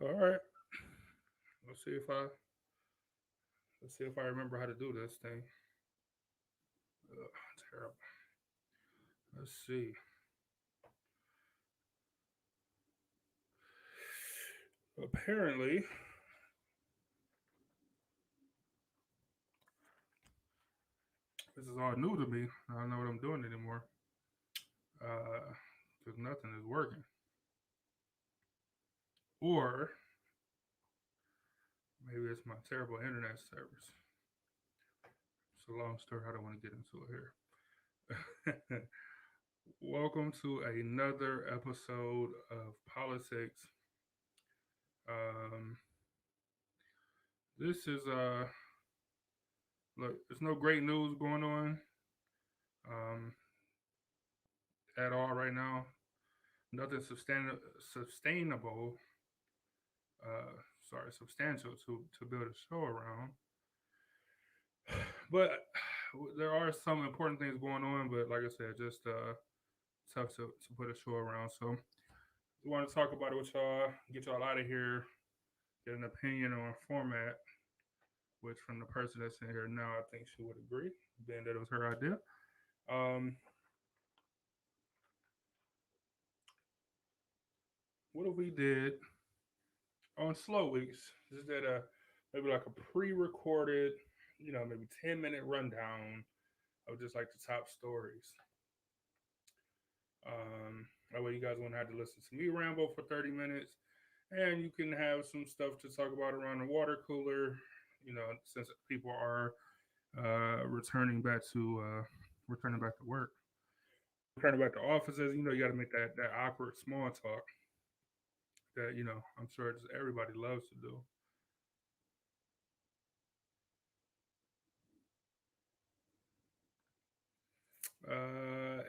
All right. Let's see if I let's see if I remember how to do this thing. Ugh, terrible. Let's see. Apparently, this is all new to me. I don't know what I'm doing anymore. Because nothing is working. Or maybe it's my terrible internet service. It's a long story. I don't want to get into it here. Welcome to another episode of Politics. Um, this is look. There's no great news going on um, at all right now. Nothing sustainable. Substantial to build a show around. But there are some important things going on. But like I said, just tough to put a show around. So we want to talk about it with y'all. Get y'all out of here. Get an opinion on format. Which from the person that's in here now, I think she would agree, being that it was her idea. Um, what if we did on slow weeks? Just did a maybe like a pre-recorded, maybe 10-minute rundown of just like the top stories. That way you guys won't have to listen to me ramble for 30 minutes, and you can have some stuff to talk about around the water cooler. Since people are returning back to work, returning back to offices. You got to make that awkward small talk that I'm sure just everybody loves to do.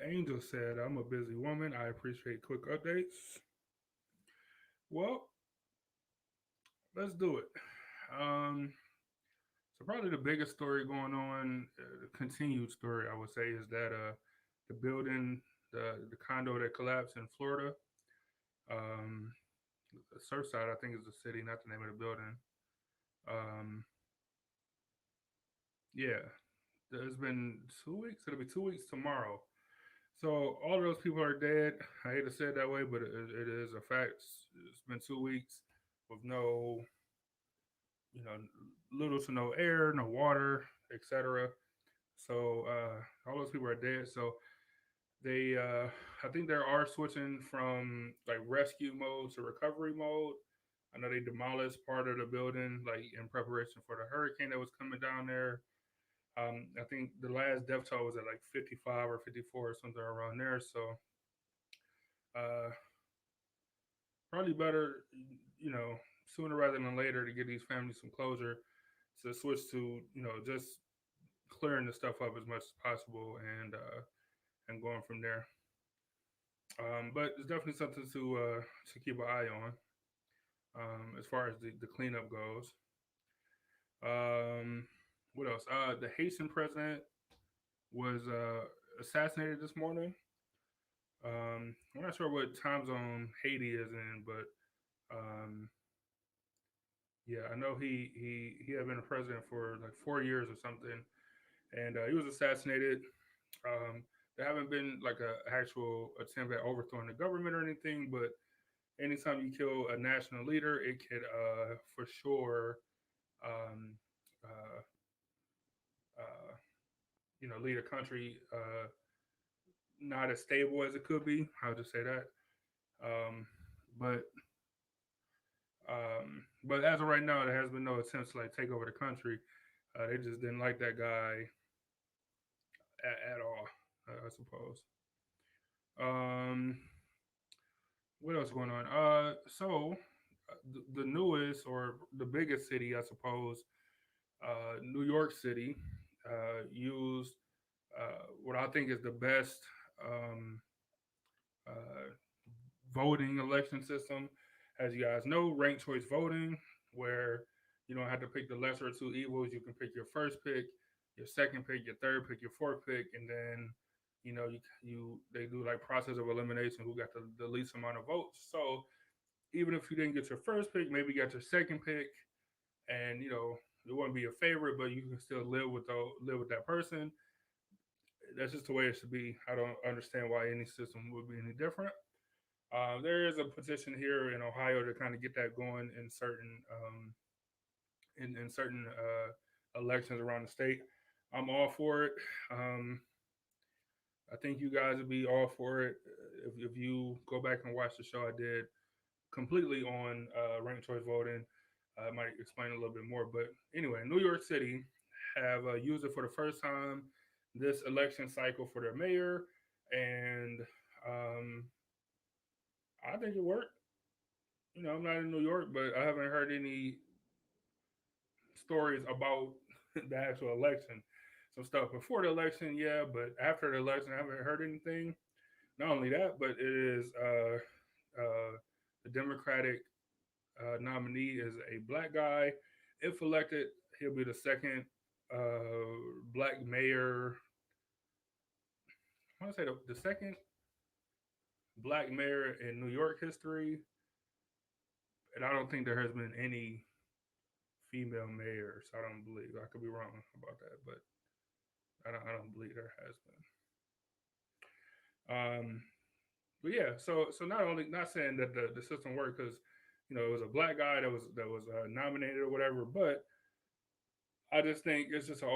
Angel said, "I'm a busy woman. I appreciate quick updates." Well, let's do it. Um, so probably the biggest story going on, the continued story I would say, is that the building, the condo that collapsed in Florida, um, Surfside, I think is the city, not the name of the building. Um, yeah, it's been 2 weeks. It'll be 2 weeks tomorrow. So all of those people are dead. I hate to say it that way, but it is a fact. It's been 2 weeks with no, little to no air, no water, etc. So all those people are dead. So they, I think they are switching from like rescue mode to recovery mode. I know they demolished part of the building like in preparation for the hurricane that was coming down there. I think the last death toll was at like 55 or 54 or something around there. So uh, probably better, you know, sooner rather than later to give these families some closure to switch to, just clearing the stuff up as much as possible and going from there. But it's definitely something to keep an eye on as far as the cleanup goes. Um, what else? The Haitian president was assassinated this morning. I'm not sure what time zone Haiti is in, but um, yeah, I know he had been a president for like 4 years or something, and he was assassinated. Um, there haven't been like a actual attempt at overthrowing the government or anything, but anytime you kill a national leader, it could for sure um, uh, uh, lead a country not as stable as it could be. I'll just say that. Um, but but as of right now, there has been no attempts to like take over the country. They just didn't like that guy at all, I suppose. Um, what else going on? The newest or the biggest city, I suppose, New York City, used what I think is the best um, uh, voting election system. As you guys know, ranked choice voting, where you don't have to pick the lesser of two evils. You can pick your first pick, your second pick, your third pick, your fourth pick, and then you they do like process of elimination who got the least amount of votes. So even if you didn't get your first pick, maybe you got your second pick, and it wouldn't be a favorite, but you can still live with that person. That's just the way it should be. I don't understand why any system would be any different. There is a petition here in Ohio to kind of get that going in certain elections around the state. I'm all for it. Um, I think you guys would be all for it if you go back and watch the show I did completely on ranked choice voting. I might explain a little bit more, but anyway, New York City have used it for the first time this election cycle for their mayor, and um, I think it worked. I'm not in New York, but I haven't heard any stories about the actual election. Some stuff before the election, yeah, but after the election, I haven't heard anything. Not only that, but it is the Democratic nominee is a black guy. If elected, he'll be the second black mayor. I want to say the second black mayor in New York history, and I don't think there has been any female mayors. I don't believe. I could be wrong about that, but I don't believe there has been. But yeah, so not only not saying that the system worked because it was a black guy that was nominated or whatever, but I just think it's just an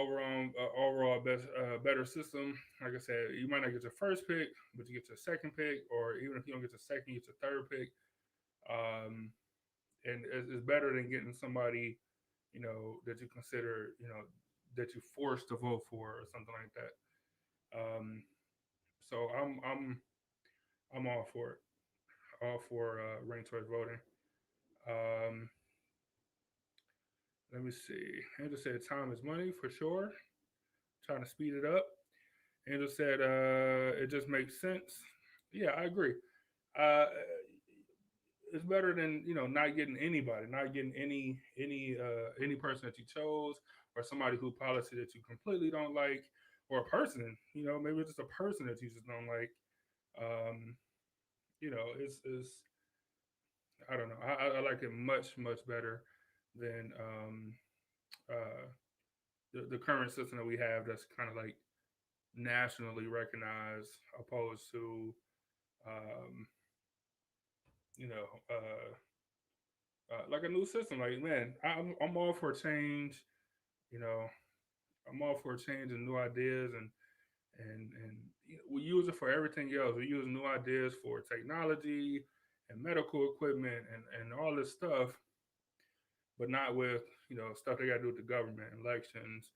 overall best better system. Like I said, you might not get your first pick, but you get your second pick, or even if you don't get your second, you get your third pick. Um, and it's better than getting somebody that you consider that you forced to vote for or something like that. So I'm all for it, all for ranked choice voting. Um, Let me see. Angel said time is money for sure. Trying to speed it up. Angel said it just makes sense. Yeah, I agree. Uh, it's better than not getting anybody, not getting any person that you chose, or somebody who policy that you completely don't like, or a person. Maybe it's just a person that you just don't like. Um, it's I don't know. I like it much better than uh, the current system that we have. That's kind of like nationally recognized, opposed to um, you know like a new system. Like, man, I'm all for change. You know, I'm all for change and new ideas, and we use it for everything else. We use new ideas for technology and medical equipment and all this stuff, but not with stuff they got to do with the government, elections,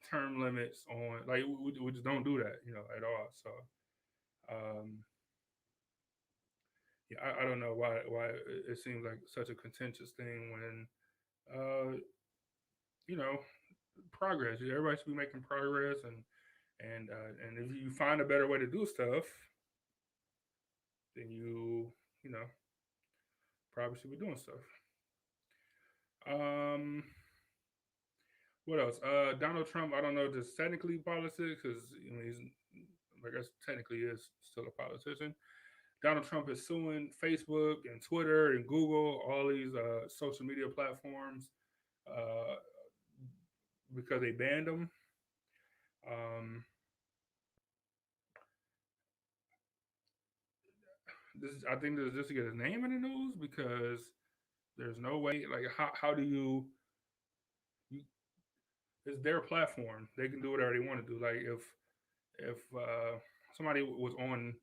term limits on like we just don't do that at all. So um, yeah, I don't know why it seems like such a contentious thing when uh, you know progress. Everybody should be making progress, and if you find a better way to do stuff, then you know probably should be doing stuff. Um, what else? Donald Trump. I don't know. Just technically politics, because he's I guess technically is still a politician. Donald Trump is suing Facebook and Twitter and Google, all these social media platforms, uh, because they banned them. Um, I think this is just to get his name in the news because there's no way. Like, how do you? It's their platform. They can do whatever they want to do. Like if somebody was on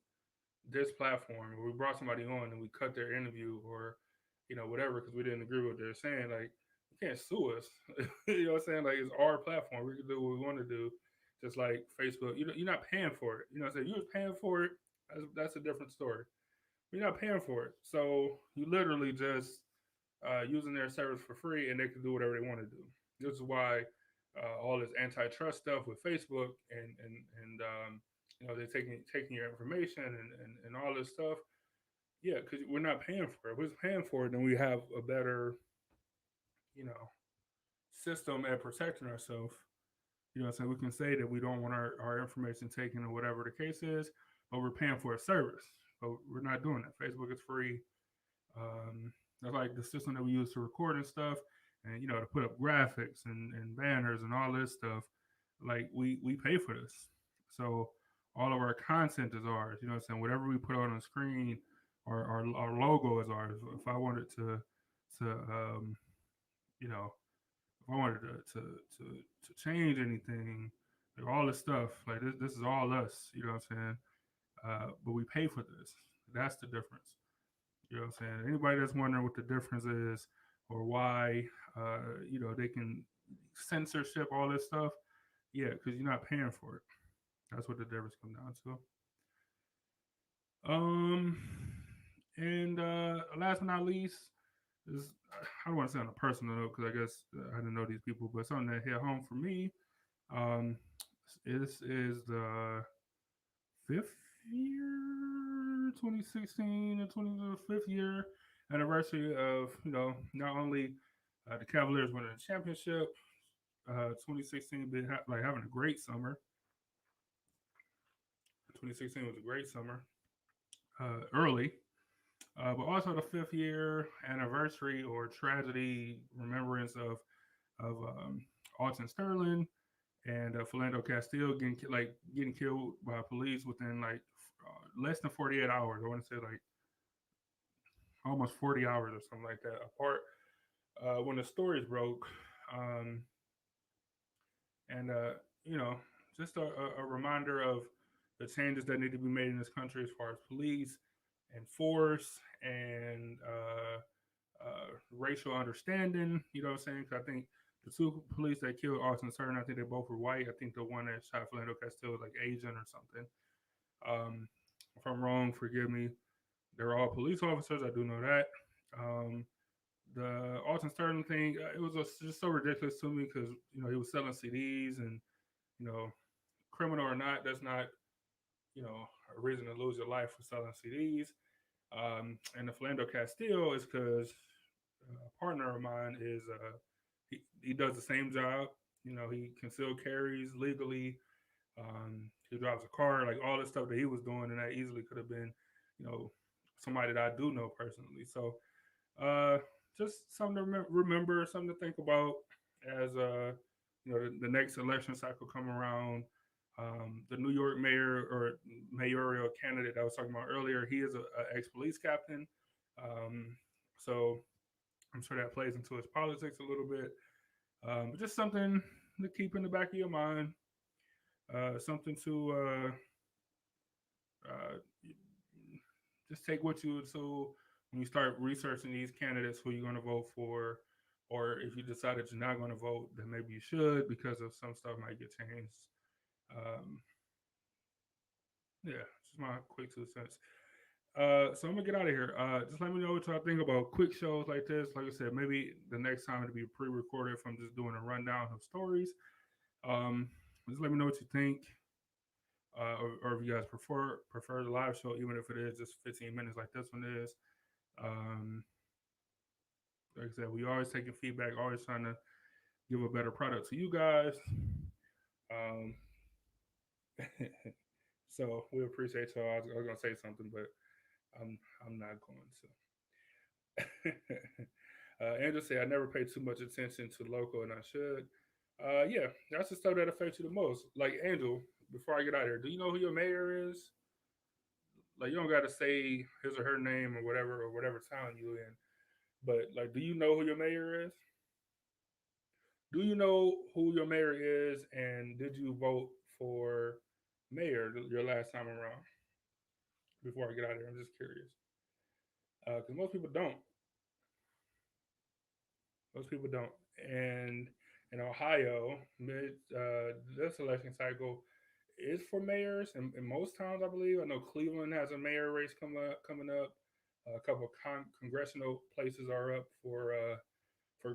this platform, or we brought somebody on and we cut their interview, or whatever, because we didn't agree with what they're saying, like you can't sue us. You know what I'm saying? Like, it's our platform. We can do what we want to do, just like Facebook. You're not paying for it. You know what I'm saying? You was paying for it. That's a different story. You're not paying for it, so you literally just using their service for free, and they can do whatever they want to do. This is why all this antitrust stuff with Facebook and they're taking your information and all this stuff. Yeah, because we're not paying for it. If we're paying for it, then we have a better you know system at protecting ourselves. So we can say that we don't want our information taken or whatever the case is, but we're paying for a service. But we're not doing that. Facebook is free. That's like the system that we use to record and stuff, and to put up graphics and banners and all this stuff. Like we pay for this, so all of our content is ours. You know what I'm saying? Whatever we put on the screen, our logo is ours. If I wanted to you know if I wanted to change anything, like all this stuff, like this is all us. You know what I'm saying? But we pay for this. That's the difference. You know what I'm saying? Anybody that's wondering what the difference is or why, they can censorship all this stuff, yeah, because you're not paying for it. That's what the difference comes down to. Um, and last but not least, is I don't want to say on a personal note because I guess I didn't know these people, but something that hit home for me. Um, this is the fifth year, 2016 and 25th year anniversary of not only the Cavaliers winning the championship, 2016 been like having a great summer. 2016 was a great summer, early, but also the fifth year anniversary or tragedy remembrance of Alton Sterling and Philando Castile getting killed by police within less than 48 hours. I want to say like almost 40 hours or something like that apart. When the stories broke, um, and you know, just a reminder of the changes that need to be made in this country as far as police and force and racial understanding. You know what I'm saying? 'Cause I think the two police that killed Austin Certain, I think they both were white. I think the one that shot Philando Castile was like Asian or something. Um, if I'm wrong, forgive me. They're all police officers. I do know that. Um, the Alton Sterling thing, it was just so ridiculous to me because he was selling CDs and you know, criminal or not, that's not a reason to lose your life for selling CDs. And the Philando Castile is because a partner of mine is he does the same job. He concealed carries legally. He drives a car, like all the stuff that he was doing, and that easily could have been, you know, somebody that I do know personally. So, uh, just something to remember, something to think about as the next election cycle come around. The New York mayor or mayoral candidate I was talking about earlier, he is a ex police captain. Um, so I'm sure that plays into his politics a little bit. But just something to keep in the back of your mind. Something to uh, just take with you to when you start researching these candidates who you're going to vote for, or if you decide that you're not going to vote, then maybe you should because of some stuff might get changed. Um, yeah, just my quick 2 cents. So I'm gonna get out of here. Just let me know what y'all think about quick shows like this. Like I said, maybe the next time it'll be pre-recorded if I'm just doing a rundown of stories. Um, just let me know what you think, or if you guys prefer the live show, even if it is just 15 minutes like this one is. Um, like I said, we always taking feedback, always trying to give a better product to you guys. Um, so we appreciate y'all. I was gonna say something, but I'm not going to. Angel said I never pay too much attention to local, and I should. Yeah, that's the stuff that affects you the most. Like Angel, before I get out of here, do you know who your mayor is? Like you don't got to say his or her name or whatever town you in. But like, do you know who your mayor is? Do you know who your mayor is, and did you vote for mayor your last time around? Before I get out of here, I'm just curious because most people don't. Most people don't. And in Ohio, this election cycle is for mayors in most towns, I believe. I know Cleveland has a mayor race coming up. A couple of congressional places are up for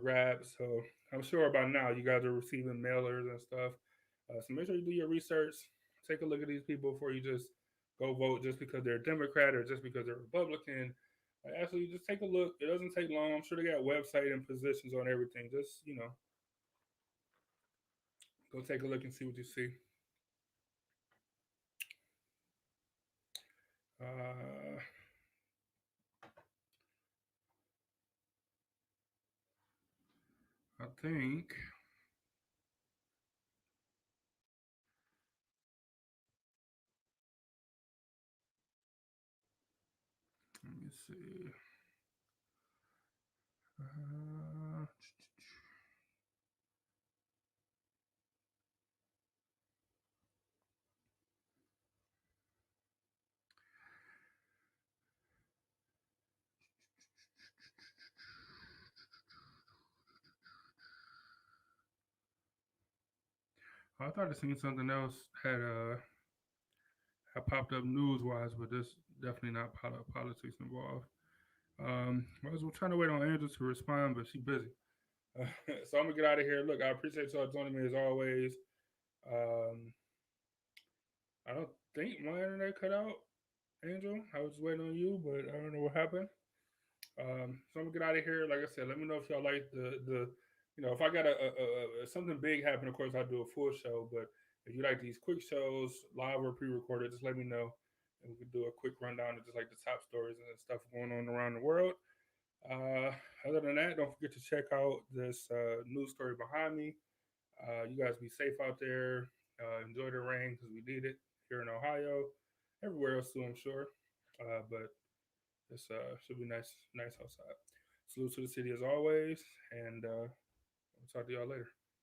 grabs. So I'm sure by now you guys are receiving mailers and stuff. So make sure you do your research. Take a look at these people before you just go vote just because they're Democrat or just because they're Republican. Actually, just take a look. It doesn't take long. I'm sure they got website and positions on everything. Just go take a look and see what you see. Uh, think, let me see. Uh, I thought I seen something else had popped up news wise, but this definitely not politics involved. I was trying to wait on Angel to respond, but she's busy. So I'm gonna get out of here. Look, I appreciate y'all joining me as always. Um, I don't think my internet cut out, Angel. I was waiting on you, but I don't know what happened. So I'm gonna get out of here. Like I said, let me know if y'all like if I got something big happen. Of course, I'll do a full show. But if you like these quick shows, live or pre-recorded, just let me know, and we can do a quick rundown of just like the top stories and stuff going on around the world. Uh, Other than that, don't forget to check out this news story behind me. You guys be safe out there. Enjoy the rain because we need it here in Ohio, everywhere else too, I'm sure. But this should be nice outside. Salute to the city as always, and I'll talk to y'all later.